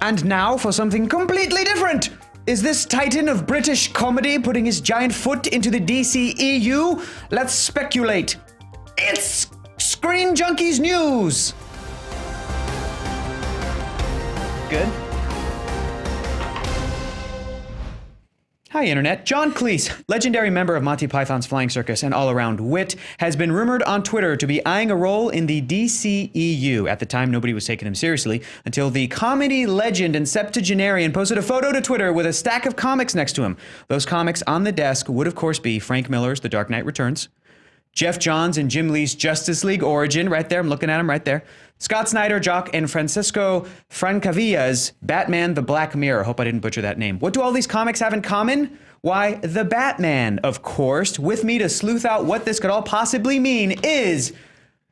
And now for something completely different. Is this titan of British comedy putting his giant foot into the DCEU? Let's speculate. It's ScreenJunkies News. Good. Hi, Internet. John Cleese, legendary member of Monty Python's Flying Circus and all-around wit, has been rumored on Twitter to be eyeing a role in the DCEU. At the time, nobody was taking him seriously until the comedy legend and septuagenarian posted a photo to Twitter with a stack of comics next to him. Those comics on the desk would, of course, be Frank Miller's The Dark Knight Returns, Jeff Johns and Jim Lee's Justice League Origin, right there, I'm looking at him right there, Scott Snyder, Jock, and Francisco Francavilla's Batman the Black Mirror. Hope I didn't butcher that name. What do all these comics have in common? Why, the Batman, of course. With me to sleuth out what this could all possibly mean is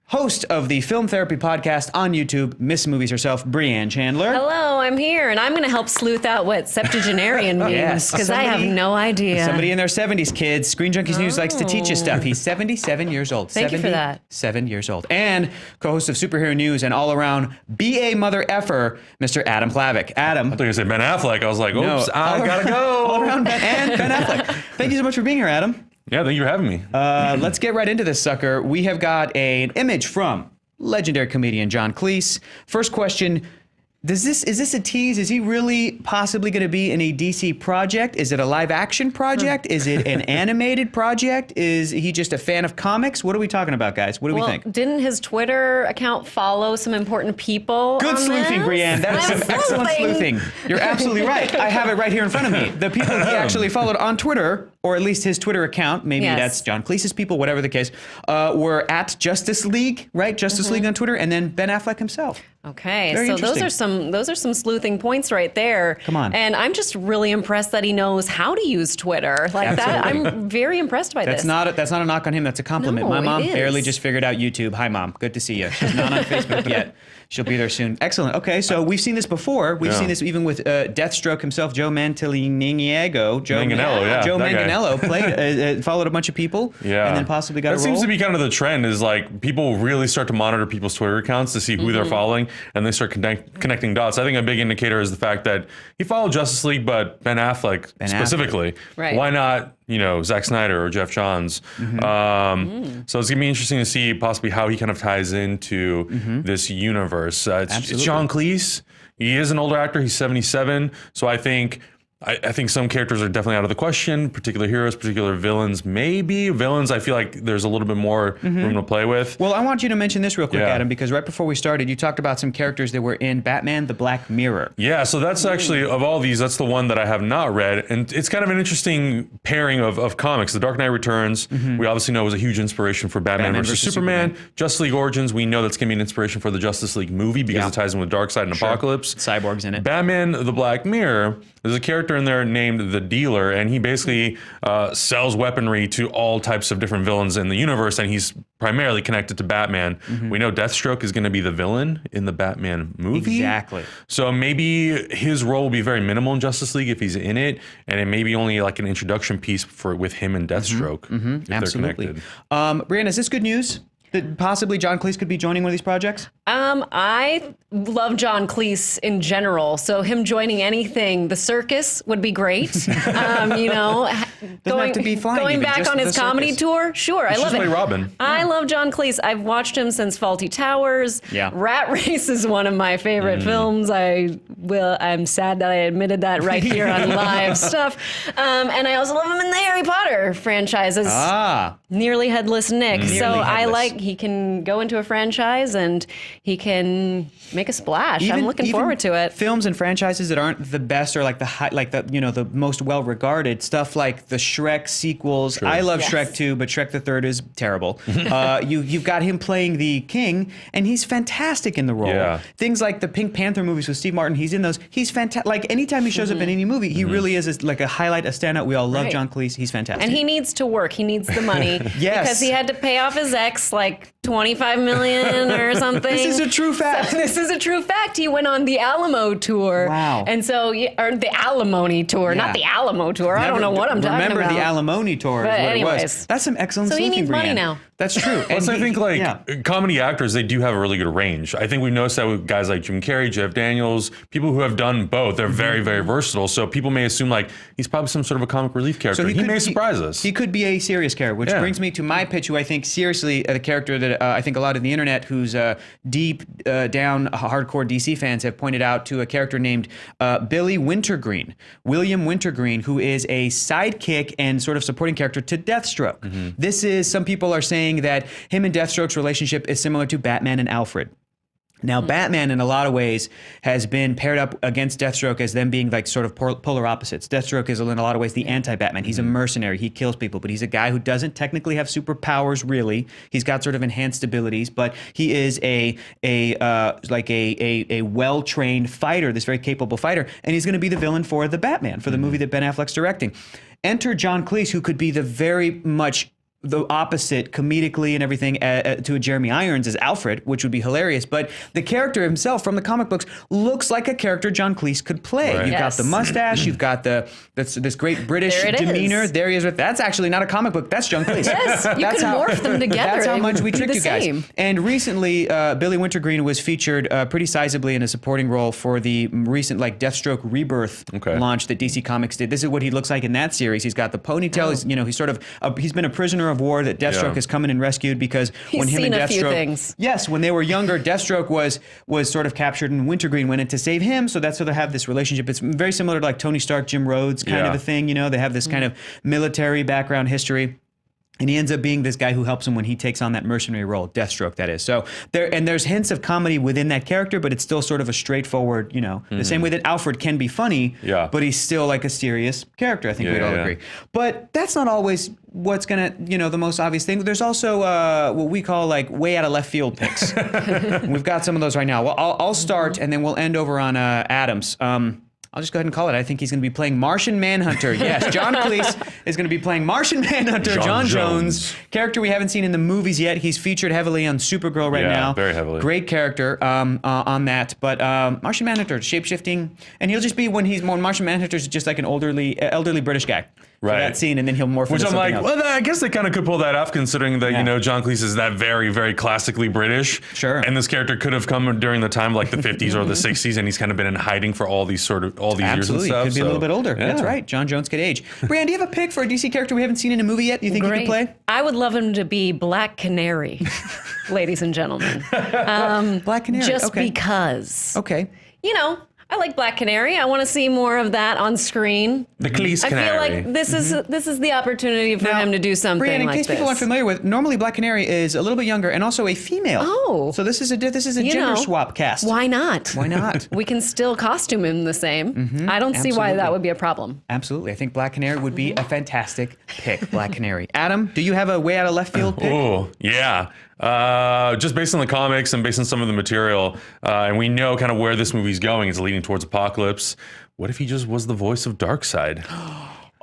host of the Film Therapy Podcast on YouTube, Miss Movies herself, Brianne Chandler. Hello, I'm here, and I'm going to help sleuth out what septuagenarian means, because I have no idea. Somebody in their 70s, kids. ScreenJunkies News likes to teach you stuff. He's 77 years old. Thank you for that. 7 years old. And co-host of Superhero News and all-around BA mother effer, Mr. Adam Klavick. Adam. I thought you said Ben Affleck. I was like, oops, No, I gotta go. All-around Ben Affleck. Thank you so much for being here, Adam. Yeah, thank you for having me. Let's get right into this sucker. We have got an image from legendary comedian John Cleese. First question, is this a tease? Is he really possibly going to be in a DC project? Is it a live action project? Is it an animated project? Is he just a fan of comics? What are we talking about, guys? What do we think? Didn't his Twitter account follow some important people? Good on sleuthing, this? Brianne. That is some excellent sleuthing. You're absolutely right. I have it right here in front of me. The people he actually followed on Twitter, or at least his Twitter account, maybe that's John Cleese's people, whatever the case, were at Justice League, right? Justice League on Twitter, and then Ben Affleck himself. Okay, Very so those are some sleuthing points right there. Come on. And I'm just really impressed that he knows how to use Twitter like that. I'm very impressed by this. That's not a knock on him. That's a compliment. No, My mom it is. barely just figured out YouTube. Hi, Mom. Good to see you. She's not on Facebook yet. She'll be there soon. Excellent. Okay, so we've seen this before. We've seen this even with Deathstroke himself, Joe Manganiello. Joe Manganiello played, followed a bunch of people, and then possibly got a role. That seems to be kind of the trend, is like people really start to monitor people's Twitter accounts to see who they're following, and they start connecting dots. I think a big indicator is the fact that he followed Justice League, but Ben Affleck specifically. Right. Why not, Zack Snyder or Jeff Johns? So it's gonna be interesting to see possibly how he kind of ties into this universe. It's John Cleese. He is an older actor. He's 77. So I think some characters are definitely out of the question, particular heroes, particular villains. Maybe villains, I feel like there's a little bit more room to play with. Well, I want you to mention this real quick, Adam, because right before we started, you talked about some characters that were in Batman the Black Mirror. Yeah, so that's actually, of all these, that's the one that I have not read. And it's kind of an interesting pairing of comics. The Dark Knight Returns, we obviously know was a huge inspiration for Batman versus Superman. Justice League Origins, we know that's going to be an inspiration for the Justice League movie because it ties in with Darkseid and Apocalypse. Cyborg's in it. Batman the Black Mirror, there's a character in there named the Dealer, and he basically sells weaponry to all types of different villains in the universe, and he's primarily connected to Batman. We know Deathstroke is going to be the villain in the Batman movie. Exactly. So maybe his role will be very minimal in Justice League if he's in it, and it may be only like an introduction piece with him and Deathstroke. If Absolutely. They're connected. Brianna, is this good news? That possibly John Cleese could be joining one of these projects? I love John Cleese in general, so him joining anything, the circus would be great. Have to be flying, going even, back just on the his comedy circus. tour, sure, I love it. Play Robin. I love John Cleese. I've watched him since Fawlty Towers. Yeah. Rat Race is one of my favorite films. I'm sad that I admitted that right here on live stuff. And I also love him in the Harry Potter franchises. Nearly Headless Nick. He can go into a franchise and he can make a splash. I'm looking forward to it. Films and franchises that aren't the best or like the most well regarded stuff like the Shrek sequels. Sure. I love Shrek 2, but Shrek the Third is terrible. You've got him playing the king, and he's fantastic in the role. Yeah. Things like the Pink Panther movies with Steve Martin, he's in those. He's fantastic. Like anytime he shows up in any movie, he really is like a highlight, a standout. We all love John Cleese. He's fantastic. And he needs to work. He needs the money. Yes. Because he had to pay off his ex like $25 million or something. This is is a true fact. So this is a true fact. He went on the Alamo tour. Wow. And so, or the Alimony tour, not the Alamo tour. I don't know what I'm talking about. Remember the Alimony tour is what anyways. it was. That's some excellent So he sleuthing, needs money Brienne. now. That's true. Plus, I think comedy actors, they do have a really good range. I think we've noticed that with guys like Jim Carrey, Jeff Daniels, people who have done both. They're very, very versatile. So people may assume like he's probably some sort of a comic relief character. So he may surprise us. He could be a serious character, which brings me to my pitch, who I think seriously, the character that I think a lot of the internet who's deep down hardcore DC fans have pointed out to, a character named Billy Wintergreen, William Wintergreen, who is a sidekick and sort of supporting character to Deathstroke. This is, some people are saying that him and Deathstroke's relationship is similar to Batman and Alfred. Now, Batman, in a lot of ways, has been paired up against Deathstroke as them being like sort of polar opposites. Deathstroke is, in a lot of ways, the anti-Batman. He's a mercenary. He kills people, but he's a guy who doesn't technically have superpowers, really. He's got sort of enhanced abilities, but he is a well-trained fighter, this very capable fighter, and he's going to be the villain for the Batman, for the movie that Ben Affleck's directing. Enter John Cleese, who could be the very much the opposite comedically and everything to Jeremy Irons as Alfred, which would be hilarious. But the character himself from the comic books looks like a character John Cleese could play. Right. You've got the mustache, you've got this great British demeanor. There he is. That's actually not a comic book. That's John Cleese. Yes, you can morph them together. That's how much we tricked you guys. Same. And recently, Billy Wintergreen was featured pretty sizably in a supporting role for the recent Deathstroke Rebirth launch that DC Comics did. This is what he looks like in that series. He's got the ponytail. He's sort of he's been a prisoner of war that Deathstroke has come in and rescued because when him and Deathstroke, yes, when they were younger, Deathstroke was sort of captured and Wintergreen went in to save him. So that's how they have this relationship. It's very similar to like Tony Stark, Jim Rhodes kind of a thing. They have this kind of military background history. And he ends up being this guy who helps him when he takes on that mercenary role, Deathstroke, that is. So there's hints of comedy within that character, but it's still sort of a straightforward, the same way that Alfred can be funny, but he's still like a serious character. I think we'd all agree. But that's not always what's gonna, the most obvious thing. There's also what we call like way out of left field picks. We've got some of those right now. Well, I'll start, and then we'll end over on Adams. I'll just go ahead and call it. I think he's going to be playing Martian Manhunter. Yes, John Cleese is going to be playing Martian Manhunter, John Jones. Character we haven't seen in the movies yet. He's featured heavily on Supergirl right now. Very heavily. Great character on that. But Martian Manhunter, shape-shifting. And he'll just be, when Martian Manhunter's just like an elderly British guy. For that scene, and then he'll morph into something else. Well, I guess they kind of could pull that off, considering that John Cleese is that very, very classically British. Sure. And this character could have come during the time like the 50s or the 60s, and he's kind of been in hiding for all these years and stuff. Could be a little bit older. That's right. John Jones could age. Brianne, do you have a pick for a DC character we haven't seen in a movie yet? Do you think he could play? I would love him to be Black Canary, ladies and gentlemen. Black Canary. Just because. Okay. I like Black Canary. I want to see more of that on screen. The Cleese Canary. I feel like this is the opportunity for him to do something Brianne, like this. in case people aren't familiar with, normally Black Canary is a little bit younger and also a female. Oh. So this is a gender swap cast. Why not? Why not? We can still costume him the same. I don't see why that would be a problem. Absolutely. I think Black Canary would be a fantastic pick, Black Canary. Adam, do you have a way out of left field pick? Oh, yeah. Just based on the comics and based on some of the material, and we know kind of where this movie's going. It's leading towards apocalypse. What if he just was the voice of Darkseid?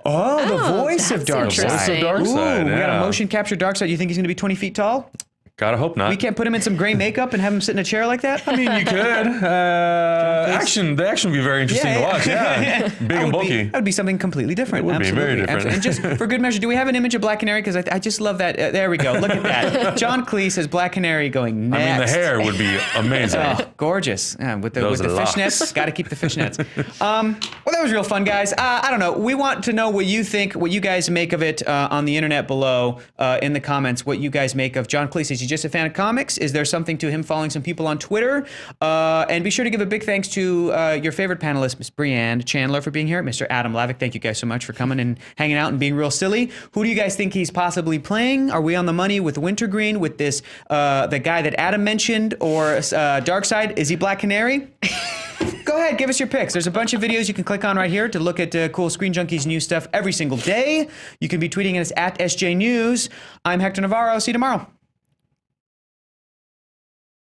Oh, the voice of Darkseid. The voice of Darkseid. We got a motion capture Darkseid. You think he's going to be 20 feet tall? Gotta hope not. We can't put him in some gray makeup and have him sit in a chair like that? I mean, you could. The action would be very interesting to watch. Yeah. Big and bulky. That would be something completely different. It would be very different. And just for good measure, do we have an image of Black Canary? Because I just love that. There we go. Look at that. John Cleese as Black Canary going next. I mean, the hair would be amazing. Gorgeous. With the fishnets. Got to keep the fishnets. Well, that was real fun, guys. I don't know. We want to know what you think, what you guys make of it on the internet below in the comments, what you guys make of John Cleese. Is he just a fan of comics? Is there something to him following some people on Twitter? And be sure to give a big thanks to your favorite panelist, Miss Brianne Chandler, for being here. Mr. Adam Lavick, thank you guys so much for coming and hanging out and being real silly. Who do you guys think he's possibly playing? Are we on the money with Wintergreen, with this the guy that Adam mentioned, or Darkseid? Is he Black Canary? Go ahead, give us your picks. There's a bunch of videos you can click on right here to look at cool Screen Junkies news stuff every single day. You can be tweeting us at SJ News. I'm Hector Navarro. See you tomorrow.